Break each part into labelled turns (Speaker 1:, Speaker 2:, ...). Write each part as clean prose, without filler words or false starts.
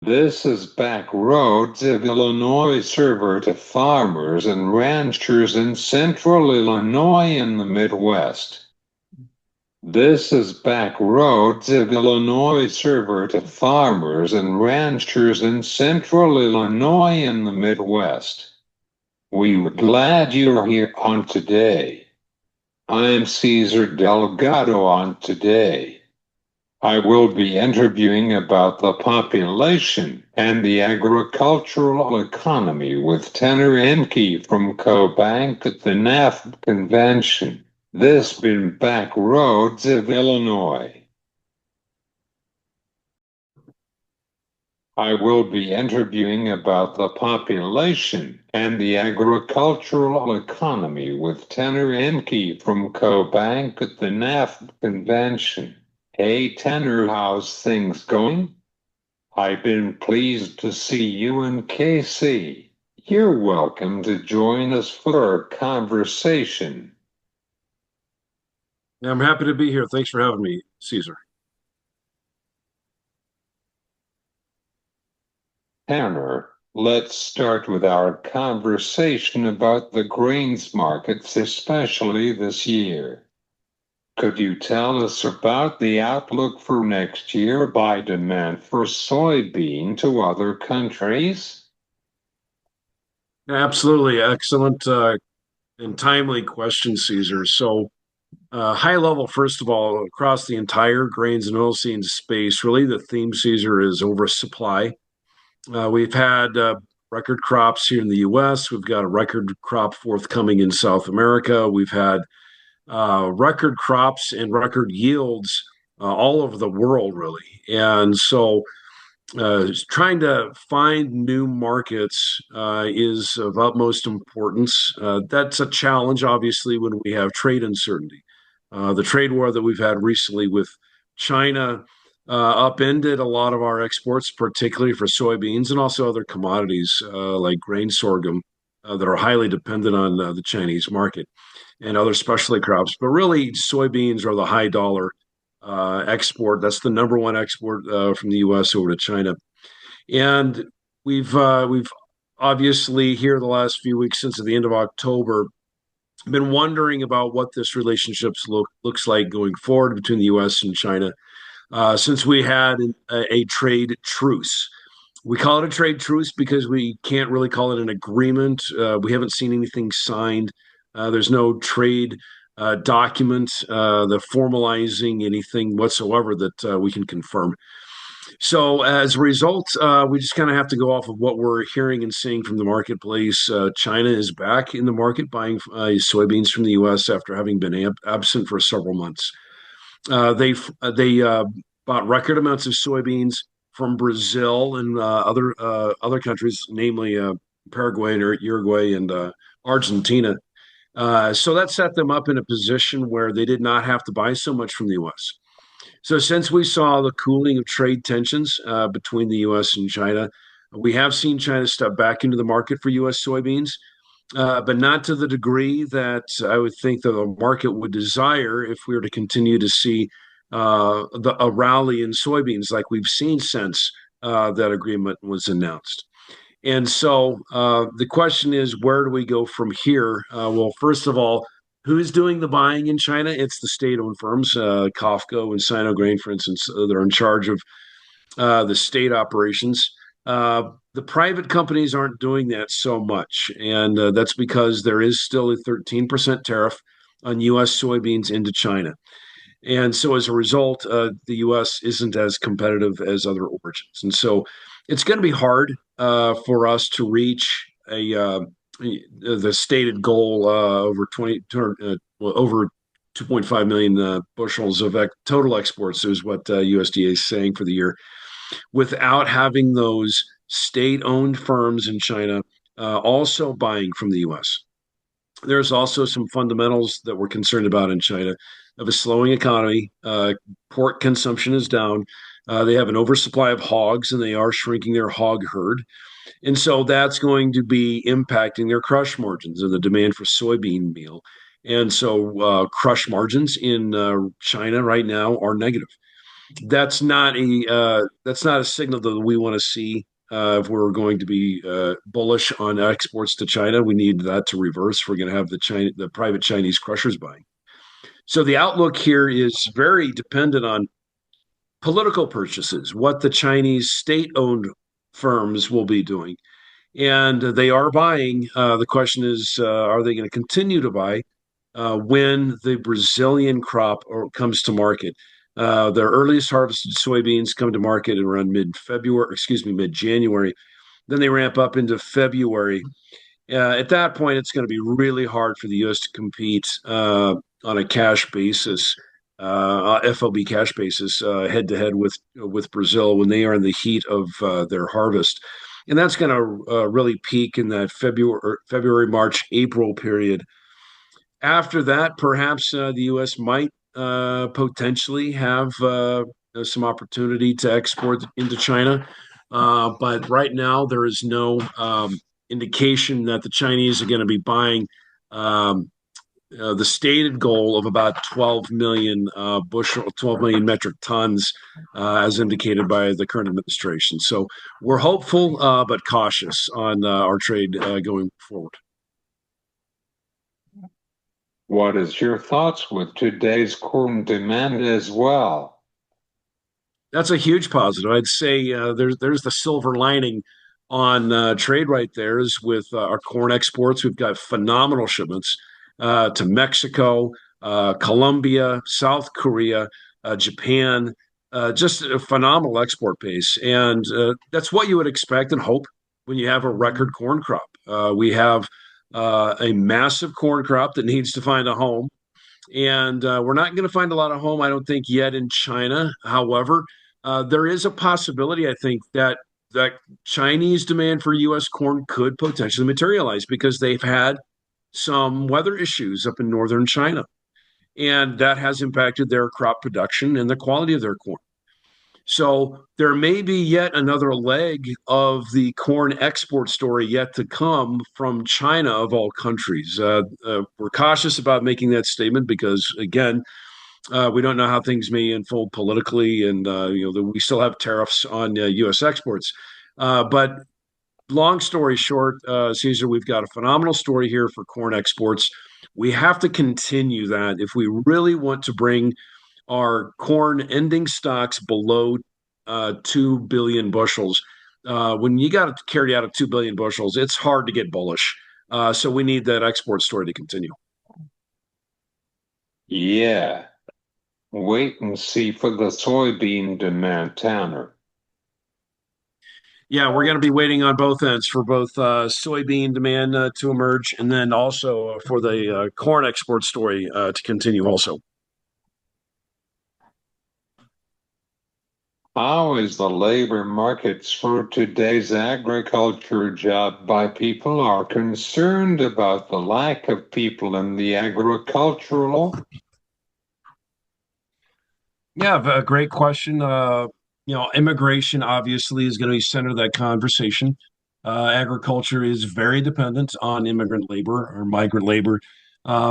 Speaker 1: This is Backroads of Illinois server to farmers and ranchers in central Illinois and the Midwest. This is Backroads of Illinois server to farmers and ranchers in central Illinois and the Midwest. We're glad you're here on today. I'm Cesar Delgado on today. I will be interviewing about the population and the agricultural economy with Tanner Emnke from CoBank at the NAF convention. This been Backroads of Illinois. I will be interviewing about the population and the agricultural economy with Tanner Emnke from CoBank at the NAF convention. Hey Tanner, how's things going? I've been pleased to see you in KC. You're welcome to join us for our conversation.
Speaker 2: Yeah, I'm happy to be here. Thanks for having me, Caesar.
Speaker 1: Tanner, let's start with our conversation about the grains markets, especially this year. Could you tell us about the outlook for next year by demand for soybean to other countries?
Speaker 2: Absolutely excellent and timely question, Caesar. High level, first of all, across the entire grains and oilseeds space, really the theme, Caesar, is oversupply. We've had record crops here in the U.S. We've got a record crop forthcoming in South America. We've had record crops and record yields all over the world, really. And so trying to find new markets is of utmost importance. That's a challenge, obviously, when we have trade uncertainty. The trade war that we've had recently with China upended a lot of our exports, particularly for soybeans and also other commodities like grain sorghum that are highly dependent on the Chinese market and other specialty crops. But really, soybeans are the high dollar export. That's the number one export from the U.S. over to China. And we've obviously here the last few weeks since the end of October been wondering about what this relationship looks like going forward between the U.S. and China since we had a trade truce. We call it a trade truce because we can't really call it an agreement. We haven't seen anything signed. There's no trade document the formalizing anything whatsoever that we can confirm. So as a result, we just kind of have to go off of what we're hearing and seeing from the marketplace. China is back in the market buying soybeans from the U.S. after having been absent for several months. They bought record amounts of soybeans from Brazil and other countries, namely Paraguay and Uruguay and Argentina. So that set them up in a position where they did not have to buy so much from the U.S. So since we saw the cooling of trade tensions between the U.S. and China, we have seen China step back into the market for U.S. soybeans, but not to the degree that I would think that the market would desire if we were to continue to see a rally in soybeans like we've seen since that agreement was announced. And so the question is, where do we go from here? Well, first of all, who's doing the buying in China? It's the state-owned firms, COFCO and Sinograin, for instance, that are in charge of the state operations. The private companies aren't doing that so much, and that's because there is still a 13% tariff on U.S. soybeans into China. And so as a result, the U.S. isn't as competitive as other origins. And so it's going to be hard for us to reach the stated goal over 2.5 million bushels of total exports is what USDA is saying for the year, without having those state-owned firms in China also buying from the U.S. There's also some fundamentals that we're concerned about in China of a slowing economy. Pork consumption is down. They have an oversupply of hogs, and they are shrinking their hog herd. And so that's going to be impacting their crush margins and the demand for soybean meal. And so crush margins in China right now are negative. that's not a signal that we want to see. If we're going to be bullish on exports to China, we need that to reverse. We're going to have the private Chinese crushers buying. So the outlook here is very dependent on political purchases, what the Chinese state-owned firms will be doing, and they are buying. The question is, are they going to continue to buy when the Brazilian crop comes to market? Their earliest harvested soybeans come to market around mid-February, excuse me, mid-January. Then they ramp up into February. At that point, it's going to be really hard for the U.S. to compete on a cash basis, FOB cash basis, head to head with Brazil when they are in the heat of their harvest, and that's going to really peak in that February, March, April period. After that, perhaps the U.S. might potentially have some opportunity to export into China. But right now, there is no indication that the Chinese are going to be buying the stated goal of about 12 million 12 million metric tons, as indicated by the current administration. So we're hopeful, but cautious on our trade going forward.
Speaker 1: What is your thoughts with today's corn demand as well?
Speaker 2: That's a huge positive. I'd say there's the silver lining on trade right there is with our corn exports. We've got phenomenal shipments to Mexico, Colombia, South Korea, Japan, just a phenomenal export pace. And that's what you would expect and hope when you have a record corn crop. We have a massive corn crop that needs to find a home. And we're not going to find a lot of home, I don't think, yet in China. However, there is a possibility, I think, that Chinese demand for U.S. corn could potentially materialize because they've had some weather issues up in northern China, and that has impacted their crop production and the quality of their corn. So there may be yet another leg of the corn export story yet to come from China, of all countries. We're cautious about making that statement because, again, we don't know how things may unfold politically, and we still have tariffs on U.S. exports. But long story short, Caesar, we've got a phenomenal story here for corn exports. We have to continue that if we really want to bring our corn ending stocks below 2 billion bushels. When you got to carry out of 2 billion bushels, it's hard to get bullish. So we need that export story to continue.
Speaker 1: Yeah, wait and see for the soybean demand, Tanner.
Speaker 2: Yeah, we're going to be waiting on both ends for both soybean demand to emerge and then also for the corn export story to continue also.
Speaker 1: How is the labor markets for today's agriculture job by people are concerned about the lack of people in the agricultural?
Speaker 2: Yeah, a great question. Immigration obviously is going to be center of that conversation. Agriculture is very dependent on immigrant labor or migrant labor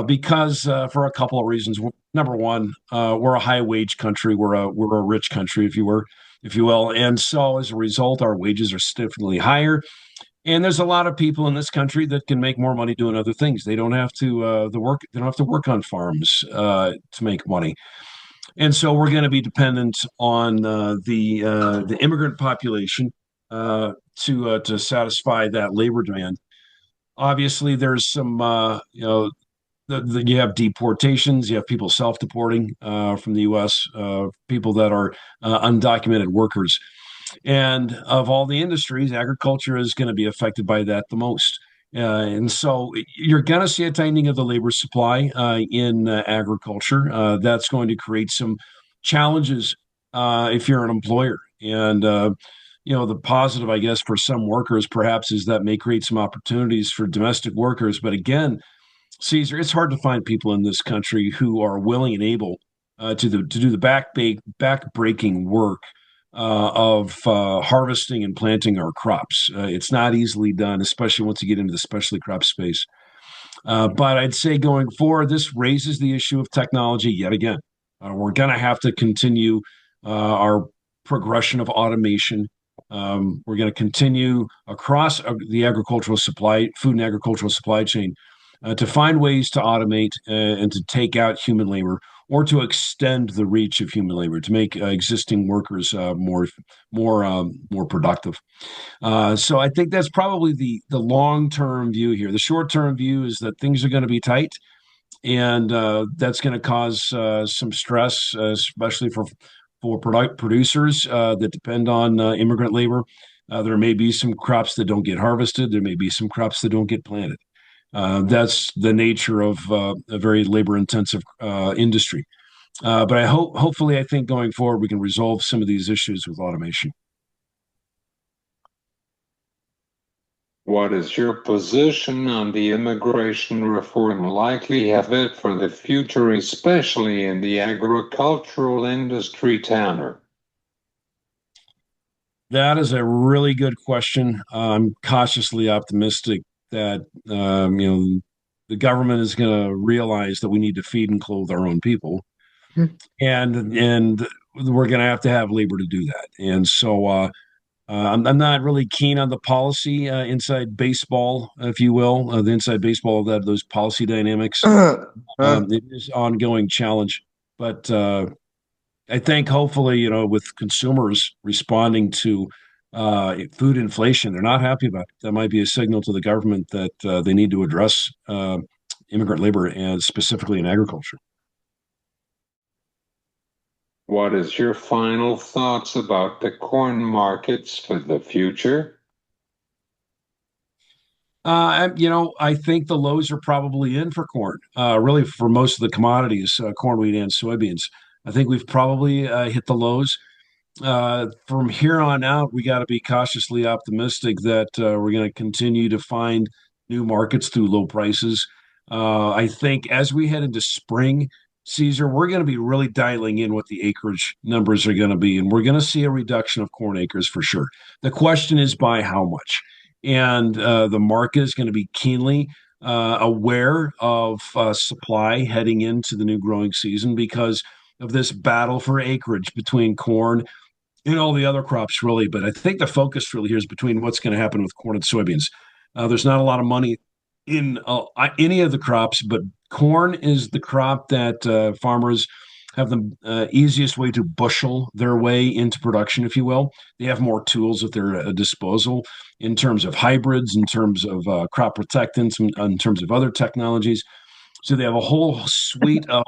Speaker 2: because for a couple of reasons. Number one, we're a high wage country. We're a rich country, if you will, and so as a result, our wages are significantly higher. And there's a lot of people in this country that can make more money doing other things. They don't have to the work. They don't have to work on farms to make money. And so we're going to be dependent on the immigrant population to satisfy that labor demand. Obviously, there's some you have deportations, you have people self-deporting from the U.S., people that are undocumented workers, and of all the industries, agriculture is going to be affected by that the most. And so you're going to see a tightening of the labor supply in agriculture. That's going to create some challenges if you're an employer. And, the positive, I guess, for some workers perhaps is that may create some opportunities for domestic workers. But again, Caesar, it's hard to find people in this country who are willing and able to do the back breaking work of harvesting and planting our crops. It's not easily done, especially once you get into the specialty crop space. But I'd say going forward, this raises the issue of technology yet again. We're going to have to continue our progression of automation. We're going to continue across the agricultural supply, food and agricultural supply chain, to find ways to automate and to take out human labor, or to extend the reach of human labor to make existing workers more productive. So I think that's probably the long term view here. The short term view is that things are going to be tight, and that's going to cause some stress, especially for producers that depend on immigrant labor. There may be some crops that don't get harvested. There may be some crops that don't get planted. That's the nature of a very labor-intensive industry. But hopefully, I think going forward, we can resolve some of these issues with automation.
Speaker 1: What is your position on the immigration reform likely have it for the future, especially in the agricultural industry, Tanner?
Speaker 2: That is a really good question. I'm cautiously optimistic that the government is going to realize that we need to feed and clothe our own people, and we're going to have labor to do that. And so I'm not really keen on the policy inside baseball, if you will, the inside baseball of that those policy dynamics. It is ongoing challenge, but I think hopefully, with consumers responding to food inflation, they're not happy about it. That might be a signal to the government that they need to address immigrant labor, and specifically in agriculture.
Speaker 1: What is your final thoughts about the corn markets for the future?
Speaker 2: I think the lows are probably in for corn, really for most of the commodities, corn, wheat, and soybeans. I think we've probably hit the lows. From here on out, we got to be cautiously optimistic that we're going to continue to find new markets through low prices. I think as we head into spring, Caesar, we're going to be really dialing in what the acreage numbers are going to be, and we're going to see a reduction of corn acres for sure. The question is by how much? And the market is going to be keenly aware of supply heading into the new growing season because of this battle for acreage between corn and all the other crops, really. But I think the focus really here is between what's going to happen with corn and soybeans. There's not a lot of money in any of the crops, but corn is the crop that farmers have the easiest way to bushel their way into production, if you will. They have more tools at their disposal in terms of hybrids, in terms of crop protectants, in terms of other technologies. So they have a whole suite of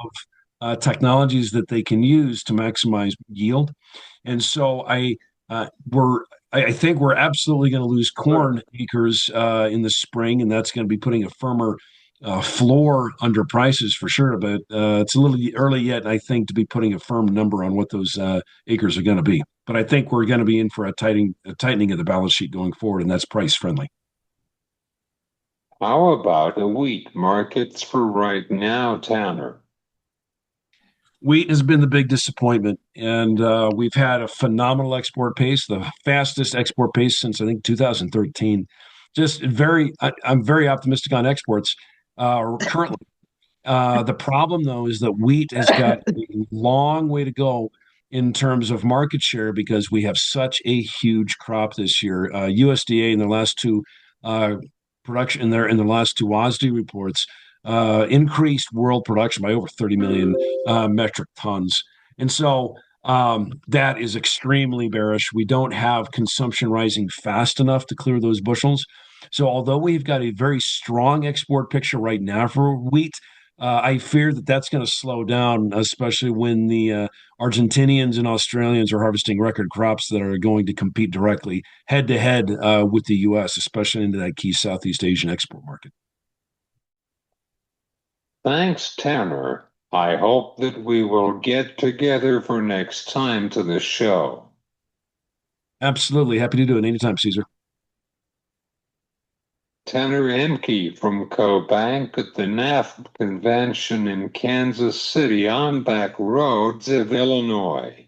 Speaker 2: technologies that they can use to maximize yield. And so I think we're absolutely going to lose corn acres in the spring, and that's going to be putting a firmer floor under prices for sure. But it's a little early yet, I think, to be putting a firm number on what those acres are going to be. But I think we're going to be in for a tightening of the balance sheet going forward, and that's price friendly.
Speaker 1: How about the wheat markets for right now, Tanner?
Speaker 2: Wheat has been the big disappointment, and we've had a phenomenal export pace, the fastest export pace since I think 2013. I'm very optimistic on exports currently. The problem, though, is that wheat has got a long way to go in terms of market share because we have such a huge crop this year. USDA in their last two production in their last two WASDE reports increased world production by over 30 million metric tons. And so that is extremely bearish. We don't have consumption rising fast enough to clear those bushels. So although we've got a very strong export picture right now for wheat, I fear that that's going to slow down, especially when the Argentinians and Australians are harvesting record crops that are going to compete directly head to head with the U.S., especially into that key Southeast Asian export market.
Speaker 1: Thanks, Tanner. I hope that we will get together for next time to the show.
Speaker 2: Absolutely. Happy to do it anytime, Caesar.
Speaker 1: Tanner Emnke from CoBank at the NAF convention in Kansas City on back roads of Illinois.